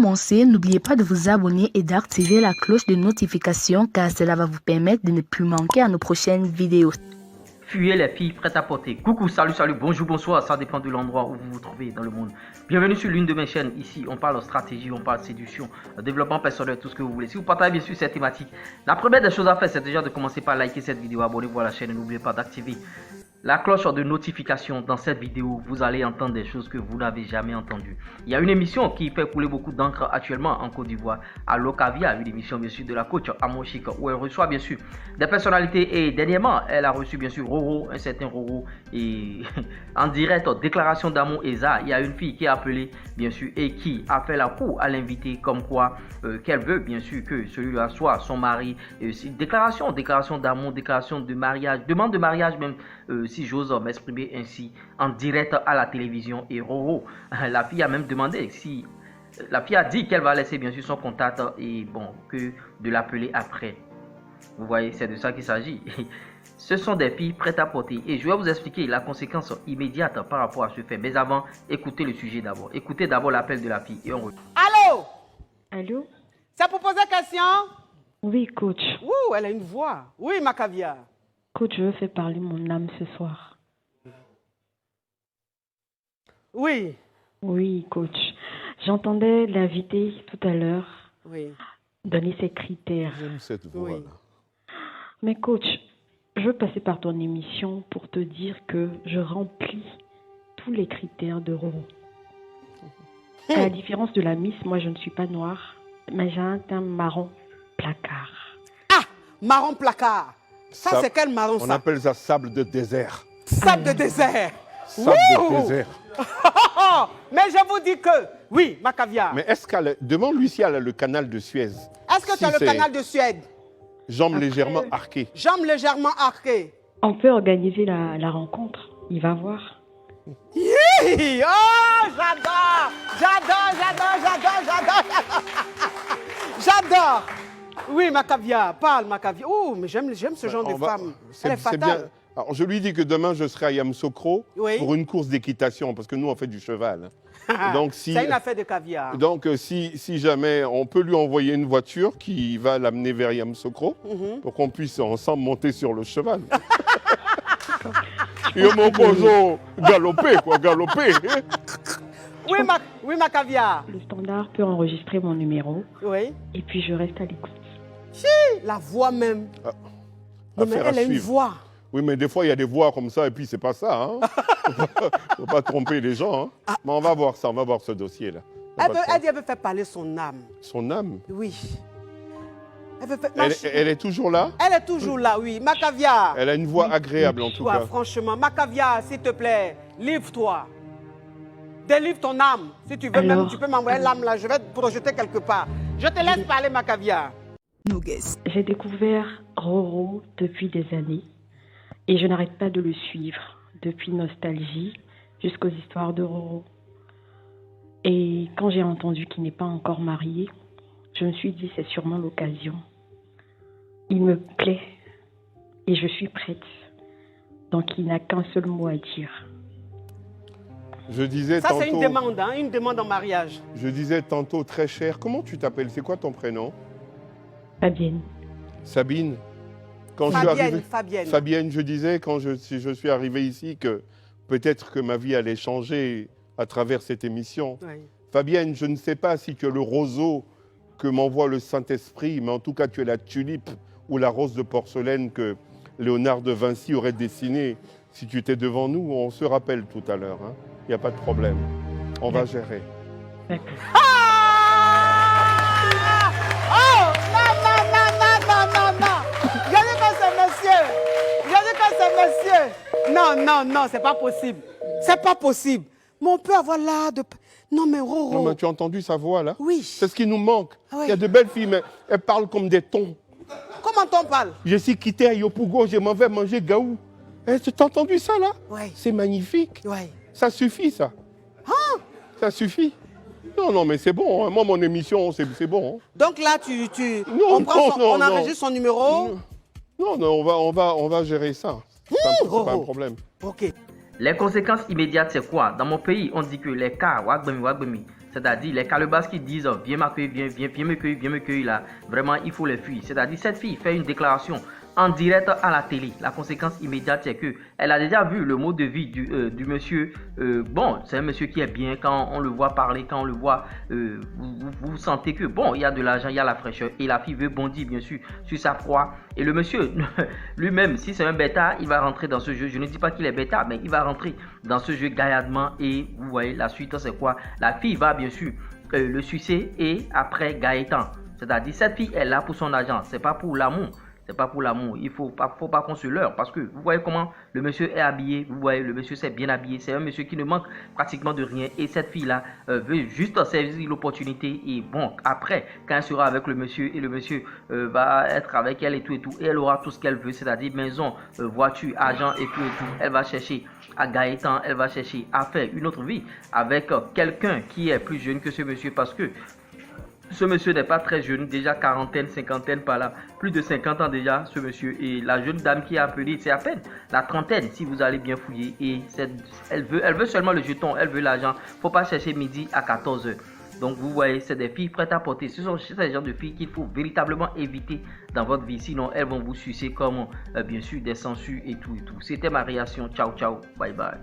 commencer, n'oubliez pas de vous abonner et d'activer la cloche de notification car cela va vous permettre de ne plus manquer à nos prochaines vidéos. Fuyez les filles prêtes à porter. Coucou, salut, bonjour, bonsoir, ça dépend de l'endroit où vous vous trouvez dans le monde. Bienvenue sur l'une de mes chaînes. Ici, on parle stratégie, on parle séduction, développement personnel, tout ce que vous voulez. Si vous partagez bien sûr cette thématique, la première des choses à faire, c'est déjà de commencer par liker cette vidéo, abonnez-vous à la chaîne et n'oubliez pas d'activer la cloche de notification. Dans cette vidéo, vous allez entendre des choses que vous n'avez jamais entendues. Il y a une émission qui fait couler beaucoup d'encre actuellement en Côte d'Ivoire, Allo Cavia, une émission bien sûr de la coach Amochik, où elle reçoit bien sûr des personnalités. Et dernièrement, elle a reçu bien sûr Roro, un certain Roro, et en direct, déclaration d'amour Eza. Il y a une fille qui est appelée bien sûr et qui a fait la cour à l'invité comme quoi qu'elle veut bien sûr que celui-là soit son mari. Déclaration d'amour, déclaration de mariage, demande de mariage même. Si j'ose m'exprimer ainsi, en direct à la télévision. Et Roro, la fille a même demandé si... La fille a dit qu'elle va laisser bien sûr son contact et bon, que de l'appeler après. Vous voyez, c'est de ça qu'il s'agit. Ce sont des filles prêtes à porter. Et je vais vous expliquer la conséquence immédiate par rapport à ce fait. Mais avant, écoutez le sujet d'abord. Écoutez d'abord l'appel de la fille et on revient. Allô? Allô? C'est pour poser question? Oui, coach. Ouh, elle a une voix. Oui, ma caviar. Coach, je veux faire parler mon âme ce soir. Oui. Oui, coach. J'entendais l'invité tout à l'heure Oui. donner ses critères. J'aime cette voix-là. Oui. Mais coach, je veux passer par ton émission pour te dire que je remplis tous les critères de Roro. À la différence de la Miss, moi je ne suis pas noire, mais j'ai un teint marron placard. Ah, marron placard. Ça, c'est quel marron, On ça? appelle ça sable de désert. Sable de désert. Sable Wouh! de désert. Mais je vous dis que, oui, ma caviar. Mais est-ce qu'elle... Demande-lui si elle a le canal de Suez. Est-ce que Si tu as le c'est canal de Suède? Jambes légèrement arquées. Jambes légèrement arquées. On peut organiser la rencontre, il va voir. Hi! Oh, j'adore! J'adore! Oui, ma caviar, parle, ma caviar. Oh, mais j'aime ce genre de femme. Elle est fatale. bien. Alors, je lui dis que demain, je serai à Yamoussoukro pour une course d'équitation, parce que nous, on fait du cheval. Donc, si, c'est une affaire de caviar. Donc, si jamais, on peut lui envoyer une voiture qui va l'amener vers Yamoussoukro pour qu'on puisse ensemble monter sur le cheval. Et mon pozo, galoper, quoi, galoper. Oui, ma caviar. Le standard peut enregistrer mon numéro Oui. et puis je reste à l'écoute. La voix même. Non, mais Affaire à elle a une suivre. voix. Oui, mais des fois, il y a des voix comme ça, et puis c'est pas ça. Hein. Faut pas tromper les gens. Hein. Mais on va voir ça, on va voir ce dossier-là. Elle dit qu'elle veut faire parler son âme. Son âme. Oui. Elle, veut faire... Elle est toujours là? Elle est toujours là, oui. Ma caviar. Elle a une voix agréable en tout cas. Franchement, ma caviar, s'il te plaît, livre-toi. Délivre ton âme. Si tu veux, Alors, même, tu peux m'envoyer l'âme là. Je vais te projeter quelque part. Je te laisse parler, ma caviar. J'ai découvert Roro depuis des années et je n'arrête pas de le suivre depuis Nostalgie jusqu'aux histoires de Roro. Et quand j'ai entendu qu'il n'est pas encore marié, je me suis dit c'est sûrement l'occasion. Il me plaît et je suis prête. Donc il n'a qu'un seul mot à dire. Je disais Ça, tantôt, c'est une demande, hein, une demande en mariage. je disais tantôt très cher. Comment tu t'appelles? C'est quoi ton prénom? Fabienne. Sabine. Quand je suis arrivé, Fabienne. Fabienne, je disais quand je suis arrivé ici que peut-être que ma vie allait changer à travers cette émission. Oui. Fabienne, je ne sais pas si tu es le roseau que m'envoie le Saint-Esprit, mais en tout cas tu es la tulipe ou la rose de porcelaine que Léonard de Vinci aurait dessinée si tu étais devant nous. On se rappelle tout à l'heure. Hein. Il n'y a pas de problème. On va gérer. D'accord. Oh, non. Je dis que c'est monsieur. Non, c'est pas possible. C'est pas possible. Mais on peut avoir l'air de... Non, mais Roro. Non, mais tu as entendu sa voix là? Oui. C'est ce qui nous manque. Ah oui. Il y a de belles filles, mais elles parlent comme des thons. Comment t'en parles? Je suis quitté à Yopougo, je m'en vais manger gaou. Tu as entendu ça là? Oui. C'est magnifique. Oui. Ça suffit ça. Ça suffit. Non, mais c'est bon. Hein. Moi, mon émission, c'est bon. Hein. Donc là, on enregistre son numéro. Non, on va gérer ça. C'est pas un problème. Ok. Les conséquences immédiates, c'est quoi? Dans mon pays, on dit que les cas, wagbemi, C'est-à-dire les calebasses qui disent viens m'accueillir, viens me cueillir là, vraiment il faut les fuir. C'est-à-dire cette fille fait une déclaration en direct à la télé. La conséquence immédiate, c'est que elle a déjà vu le mode de vie du monsieur. Bon, c'est un monsieur qui est bien. Quand on le voit parler, quand on le voit, vous sentez que bon, il y a de l'argent, il y a la fraîcheur. Et la fille veut bondir, bien sûr, sur sa proie. Et le monsieur, lui-même, si c'est un bêta, il va rentrer dans ce jeu. Je ne dis pas qu'il est bêta, mais il va rentrer dans ce jeu gaillardement. Et vous voyez, la suite, c'est quoi? La fille va, bien sûr, le sucer et après Gaëtan. C'est-à-dire, cette fille est là pour son argent. C'est pas pour l'amour. C'est pas pour l'amour, il faut pas qu'on se leurre parce que vous voyez comment le monsieur est habillé, vous voyez le monsieur s'est bien habillé, c'est un monsieur qui ne manque pratiquement de rien et cette fille là veut juste saisir l'opportunité et bon après quand elle sera avec le monsieur et le monsieur va être avec elle et tout et elle aura tout ce qu'elle veut, c'est-à-dire maison, voiture, argent et tout, elle va chercher à Gaëtan, elle va chercher à faire une autre vie avec quelqu'un qui est plus jeune que ce monsieur parce que ce monsieur n'est pas très jeune, déjà quarantaine, cinquantaine par là, plus de 50 ans déjà ce monsieur. Et la jeune dame qui a appelé, c'est à peine la trentaine si vous allez bien fouiller. Et elle veut seulement le jeton, elle veut l'argent. Faut pas chercher midi à 14h. Donc vous voyez, c'est des filles prêtes à porter. Ce sont ces genres de filles qu'il faut véritablement éviter dans votre vie. Sinon, elles vont vous sucer comme bien sûr des sangsues et tout. C'était ma réaction. Ciao, ciao. Bye bye.